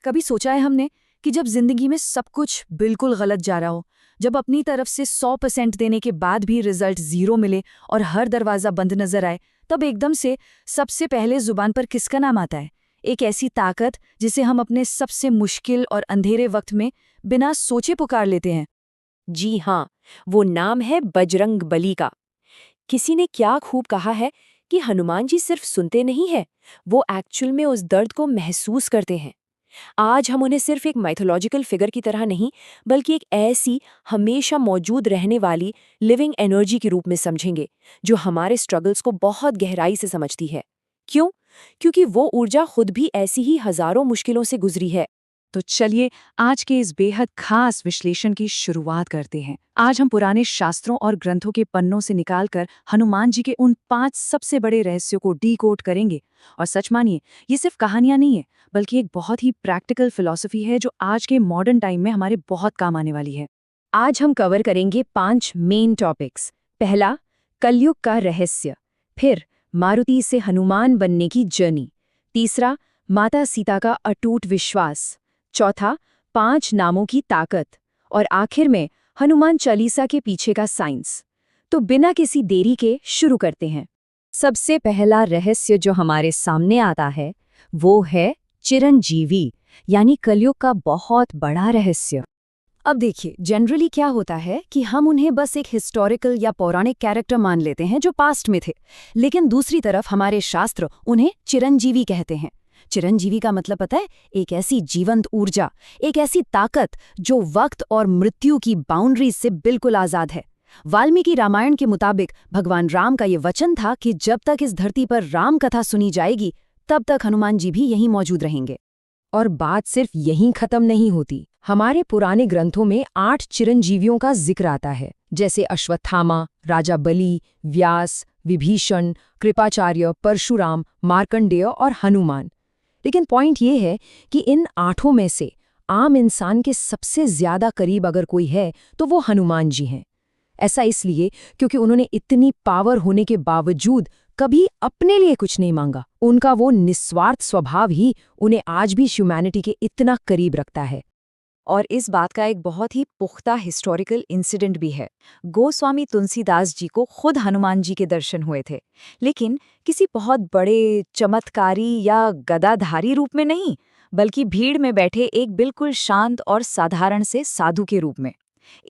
कभी सोचा है हमने कि जब जिंदगी में सब कुछ बिल्कुल गलत जा रहा हो, जब अपनी तरफ से 100% देने के बाद भी रिजल्ट 0 मिले और हर दरवाज़ा बंद नजर आए, तब एकदम से सबसे पहले जुबान पर किसका नाम आता है? एक ऐसी ताकत जिसे हम अपने सबसे मुश्किल और अंधेरे वक्त में बिना सोचे पुकार लेते हैं। जी हाँ, वो नाम है बजरंग बली का। किसी ने क्या खूब कहा है कि हनुमान जी सिर्फ सुनते नहीं हैं, वो एक्चुअल में उस दर्द को महसूस करते हैं। आज हम उन्हें सिर्फ एक माइथोलॉजिकल फिगर की तरह नहीं, बल्कि एक ऐसी हमेशा मौजूद रहने वाली लिविंग एनर्जी के रूप में समझेंगे, जो हमारे स्ट्रगल्स को बहुत गहराई से समझती है। क्यों? क्योंकि वो ऊर्जा खुद भी ऐसी ही हजारों मुश्किलों से गुजरी है। तो चलिए आज के इस बेहद खास विश्लेषण की शुरुआत करते हैं। आज हम पुराने शास्त्रों और ग्रंथों के पन्नों से निकालकर हनुमान जी के उन 5 सबसे बड़े रहस्यों को डीकोड करेंगे। और सच मानिए, ये सिर्फ कहानियां नहीं है, बल्कि एक बहुत ही प्रैक्टिकल फिलॉसफी है जो आज के मॉडर्न टाइम में हमारे बहुत काम आने वाली है। आज हम कवर करेंगे 5 मेन टॉपिक्स। पहला, कलयुग का रहस्य। फिर, मारुति से हनुमान बनने की जर्नी। तीसरा, माता सीता का अटूट विश्वास। चौथा, 5 नामों की ताकत। और आखिर में हनुमान चालीसा के पीछे का साइंस। तो बिना किसी देरी के शुरू करते हैं। सबसे पहला रहस्य जो हमारे सामने आता है वो है चिरंजीवी, यानी कलयुग का बहुत बड़ा रहस्य। अब देखिए, जनरली क्या होता है कि हम उन्हें बस एक हिस्टोरिकल या पौराणिक कैरेक्टर मान लेते हैं जो पास्ट में थे, लेकिन दूसरी तरफ हमारे शास्त्र उन्हें चिरंजीवी कहते हैं। चिरंजीवी का मतलब पता है? एक ऐसी जीवंत ऊर्जा, एक ऐसी ताकत जो वक्त और मृत्यु की बाउंड्रीज से बिल्कुल आजाद है। वाल्मीकि रामायण के मुताबिक भगवान राम का ये वचन था कि जब तक इस धरती पर राम कथा सुनी जाएगी, तब तक हनुमान जी भी यहीं मौजूद रहेंगे। और बात सिर्फ यहीं खत्म नहीं होती। हमारे पुराने ग्रंथों में 8 चिरंजीवियों का जिक्र आता है, जैसे अश्वत्थामा, राजा बलि, व्यास, विभीषण, कृपाचार्य, परशुराम, मार्कंडेय और हनुमान। लेकिन पॉइंट ये है कि इन 8 में से आम इंसान के सबसे ज्यादा करीब अगर कोई है तो वो हनुमान जी हैं। ऐसा इसलिए क्योंकि उन्होंने इतनी पावर होने के बावजूद कभी अपने लिए कुछ नहीं मांगा। उनका वो निस्वार्थ स्वभाव ही उन्हें आज भी ह्यूमैनिटी के इतना करीब रखता है। और इस बात का एक बहुत ही पुख्ता हिस्टोरिकल इंसिडेंट भी है। गोस्वामी तुलसीदास जी को खुद हनुमान जी के दर्शन हुए थे, लेकिन किसी बहुत बड़े चमत्कारी या गदाधारी रूप में नहीं, बल्कि भीड़ में बैठे एक बिल्कुल शांत और साधारण से साधु के रूप में।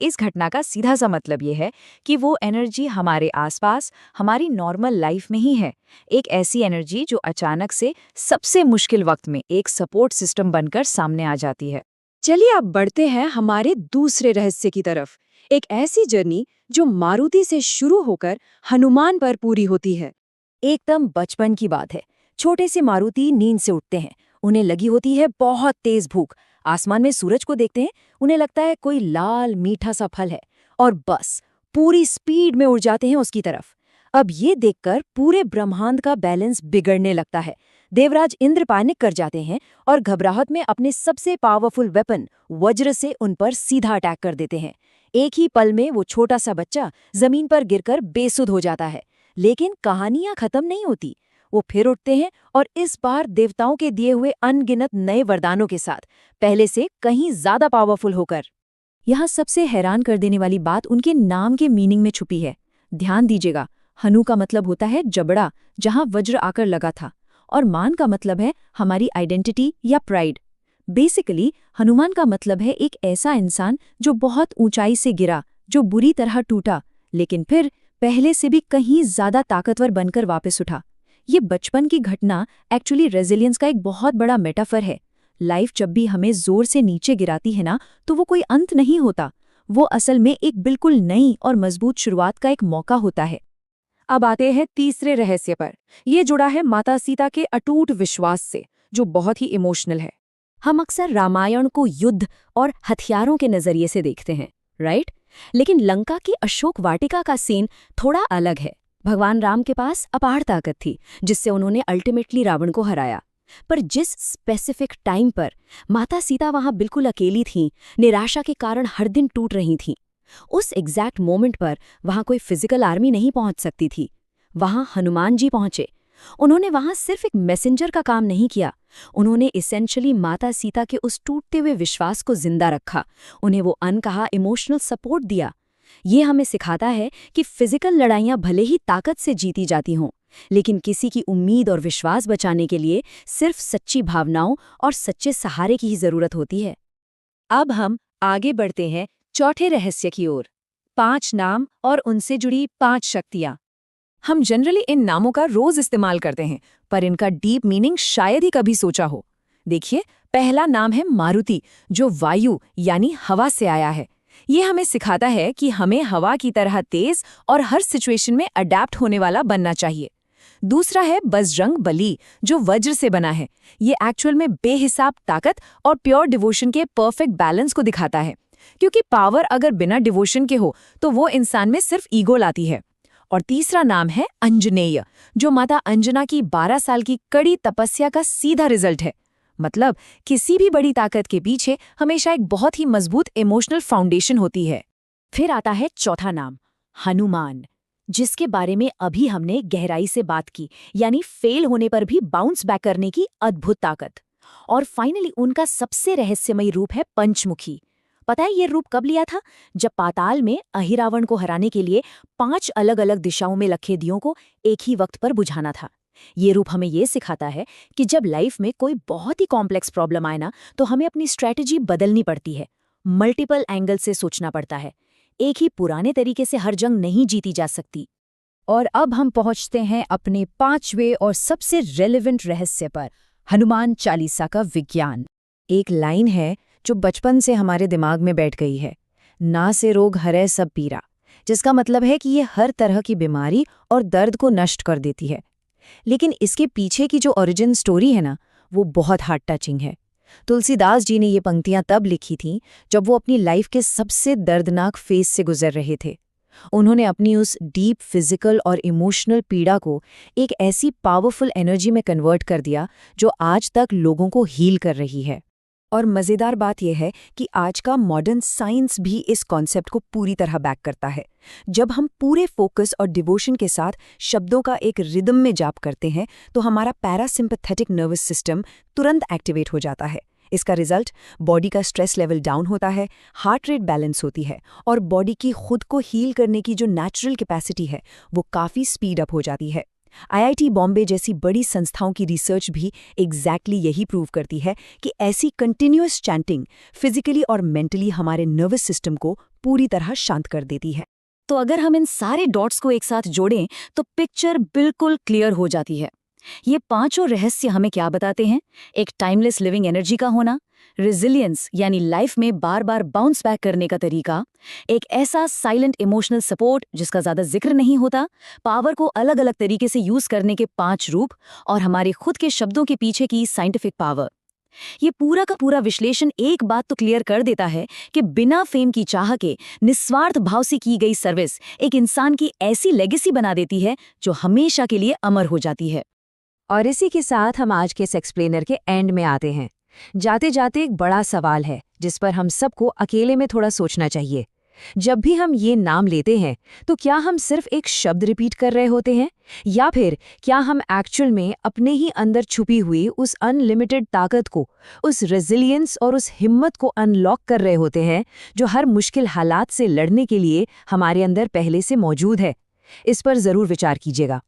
इस घटना का सीधा सा मतलब ये है कि वो एनर्जी हमारे आसपास, हमारी नॉर्मल लाइफ में ही है। एक ऐसी एनर्जी जो अचानक से सबसे मुश्किल वक्त में एक सपोर्ट सिस्टम बनकर सामने आ जाती है। चलिए अब बढ़ते हैं हमारे दूसरे रहस्य की तरफ। एक ऐसी जर्नी जो मारुति से शुरू होकर हनुमान पर पूरी होती है। एकदम बचपन की बात है। छोटे से मारुति नींद से उठते हैं। उन्हें लगी होती है बहुत तेज भूख। आसमान में सूरज को देखते हैं, उन्हें लगता है कोई लाल मीठा सा फल है, और बस पूरी स्पीड में उड़ जाते हैं उसकी तरफ। अब ये देखकर पूरे ब्रह्मांड का बैलेंस बिगड़ने लगता है। देवराज इंद्र पैनिक कर जाते हैं और घबराहट में अपने सबसे पावरफुल वेपन वज्र से उन पर सीधा अटैक कर देते हैं। एक ही पल में वो छोटा सा बच्चा जमीन पर गिरकर बेसुध हो जाता है। लेकिन कहानियां खत्म नहीं होती। वो फिर उठते हैं, और इस बार देवताओं के दिए हुए अनगिनत नए वरदानों के साथ, पहले से कहीं ज्यादा पावरफुल होकर। यहाँ सबसे हैरान कर देने वाली बात उनके नाम के मीनिंग में छुपी है। ध्यान दीजिएगा, हनु का मतलब होता है जबड़ा, जहाँ वज्र आकर लगा था, और मान का मतलब है हमारी आइडेंटिटी या प्राइड। बेसिकली हनुमान का मतलब है एक ऐसा इंसान जो बहुत ऊंचाई से गिरा, जो बुरी तरह टूटा, लेकिन फिर पहले से भी कहीं ज्यादा ताकतवर बनकर वापस उठा। ये बचपन की घटना एक्चुअली रेजिलियंस का एक बहुत बड़ा मेटाफर है। लाइफ जब भी हमें जोर से नीचे गिराती है ना, तो वो कोई अंत नहीं होता। वो असल में एक बिल्कुल नई और मजबूत शुरुआत का एक मौका होता है। अब आते हैं तीसरे रहस्य पर। ये जुड़ा है माता सीता के अटूट विश्वास से, जो बहुत ही इमोशनल है। हम अक्सर रामायण को युद्ध और हथियारों के नजरिए से देखते हैं, राइट? लेकिन लंका की अशोक वाटिका का सीन थोड़ा अलग है। भगवान राम के पास अपार ताकत थी, जिससे उन्होंने अल्टीमेटली रावण को हराया। पर जिस स्पेसिफिक टाइम पर माता सीता वहां बिल्कुल अकेली थीं, निराशा के कारण हर दिन टूट रही थीं, उस एग्जैक्ट मोमेंट पर वहां कोई फिजिकल आर्मी नहीं पहुंच सकती थी। वहां हनुमान जी पहुंचे, उन्होंने वहां सिर्फ एक मैसेंजर का काम नहीं किया, उन्होंने इसेंशियली माता सीता के उस टूटते हुए विश्वास को जिंदा रखा, उन्हें वो अनकहा इमोशनल सपोर्ट दिया। ये हमें सिखाता है कि फिजिकल लड़ाइयां भले ही ताकत से जीती जाती हों, लेकिन किसी की उम्मीद और विश्वास बचाने के लिए सिर्फ सच्ची भावनाओं और सच्चे सहारे की ही जरूरत होती है। अब हम आगे बढ़ते हैं चौथे रहस्य की ओर, 5 नाम और उनसे जुड़ी 5 शक्तियां। हम जनरली इन नामों का रोज इस्तेमाल करते हैं, पर इनका डीप मीनिंग शायद ही कभी सोचा हो। देखिए, पहला नाम है मारुति, जो वायु यानी हवा से आया है। ये हमें सिखाता है कि हमें हवा की तरह तेज और हर सिचुएशन में अडैप्ट होने वाला बनना चाहिए। दूसरा है बजरंग बली, जो वज्र से बना है। ये एक्चुअल में बेहिसाब ताकत और प्योर डिवोशन के परफेक्ट बैलेंस को दिखाता है, क्योंकि पावर अगर बिना डिवोशन के हो तो वो इंसान में सिर्फ ईगो लाती है। और तीसरा नाम है अंजनेय, जो माता अंजना की 12 साल की कड़ी तपस्या का सीधा रिजल्ट है। मतलब किसी भी बड़ी ताकत के पीछे हमेशा एक बहुत ही मजबूत इमोशनल फाउंडेशन होती है। फिर आता है चौथा नाम, हनुमान, जिसके बारे में अभी हमने गहराई से बात की, यानी फेल होने पर भी बाउंस बैक करने की अद्भुत ताकत। और फाइनली उनका सबसे रहस्यमयी रूप है पंचमुखी। पता है ये रूप कब लिया था? जब पाताल में अहिरावण को हराने के लिए 5 अलग अलग दिशाओं में रखे दियों को एक ही वक्त पर बुझाना था। ये रूप हमें ये सिखाता है कि जब लाइफ में कोई बहुत ही कॉम्प्लेक्स प्रॉब्लम आए ना, तो हमें अपनी स्ट्रैटेजी बदलनी पड़ती है, मल्टीपल एंगल से सोचना पड़ता है। एक ही पुराने तरीके से हर जंग नहीं जीती जा सकती। और अब हम पहुंचते हैं अपने 5वें और सबसे रेलेवेंट रहस्य पर, हनुमान चालीसा का विज्ञान। एक लाइन है जो बचपन से हमारे दिमाग में बैठ गई है, ना से रोग हरै सब पीरा, जिसका मतलब है कि ये हर तरह की बीमारी और दर्द को नष्ट कर देती है। लेकिन इसके पीछे की जो ओरिजिन स्टोरी है ना, वो बहुत हार्ट टचिंग है। तुलसीदास जी ने ये पंक्तियां तब लिखी थीं जब वो अपनी लाइफ के सबसे दर्दनाक फेज से गुजर रहे थे। उन्होंने अपनी उस डीप फिजिकल और इमोशनल पीड़ा को एक ऐसी पावरफुल एनर्जी में कन्वर्ट कर दिया जो आज तक लोगों को हील कर रही है। और मज़ेदार बात यह है कि आज का मॉडर्न साइंस भी इस कॉन्सेप्ट को पूरी तरह बैक करता है। जब हम पूरे फोकस और डिवोशन के साथ शब्दों का एक रिदम में जाप करते हैं, तो हमारा पैरासिम्पैथेटिक नर्वस सिस्टम तुरंत एक्टिवेट हो जाता है। इसका रिजल्ट, बॉडी का स्ट्रेस लेवल डाउन होता है, हार्ट रेट बैलेंस होती है और बॉडी की खुद को हील करने की जो नेचुरल कैपेसिटी है, वो काफ़ी स्पीड अप हो जाती है। IIT बॉम्बे जैसी बड़ी संस्थाओं की रिसर्च भी एग्जैक्टली यही प्रूव करती है कि ऐसी कंटिन्यूअस चैंटिंग फिजिकली और मेंटली हमारे नर्वस सिस्टम को पूरी तरह शांत कर देती है। तो अगर हम इन सारे डॉट्स को एक साथ जोड़ें तो पिक्चर बिल्कुल क्लियर हो जाती है। ये 5 रहस्य हमें क्या बताते हैं? एक टाइमलेस लिविंग एनर्जी का होना, रेजिलियंस यानी लाइफ में बार बार बाउंस बैक करने का तरीका, एक ऐसा साइलेंट इमोशनल सपोर्ट जिसका ज्यादा जिक्र नहीं होता, पावर को अलग अलग तरीके से यूज करने के 5 रूप, और हमारे खुद के शब्दों के पीछे की साइंटिफिक पावर। ये पूरा का पूरा विश्लेषण एक बात तो क्लियर कर देता है कि बिना फेम की चाह के निस्वार्थ भाव से की गई सर्विस एक इंसान की ऐसी लेगेसी बना देती है जो हमेशा के लिए अमर हो जाती है। और इसी के साथ हम आज के इस एक्सप्लेनर के एंड में आते हैं। जाते जाते एक बड़ा सवाल है जिस पर हम सबको अकेले में थोड़ा सोचना चाहिए। जब भी हम ये नाम लेते हैं तो क्या हम सिर्फ एक शब्द रिपीट कर रहे होते हैं, या फिर क्या हम एक्चुअल में अपने ही अंदर छुपी हुई उस अनलिमिटेड ताकत को, उस रेजिलियंस और उस हिम्मत को अनलॉक कर रहे होते हैं जो हर मुश्किल हालात से लड़ने के लिए हमारे अंदर पहले से मौजूद है? इस पर जरूर विचार कीजिएगा।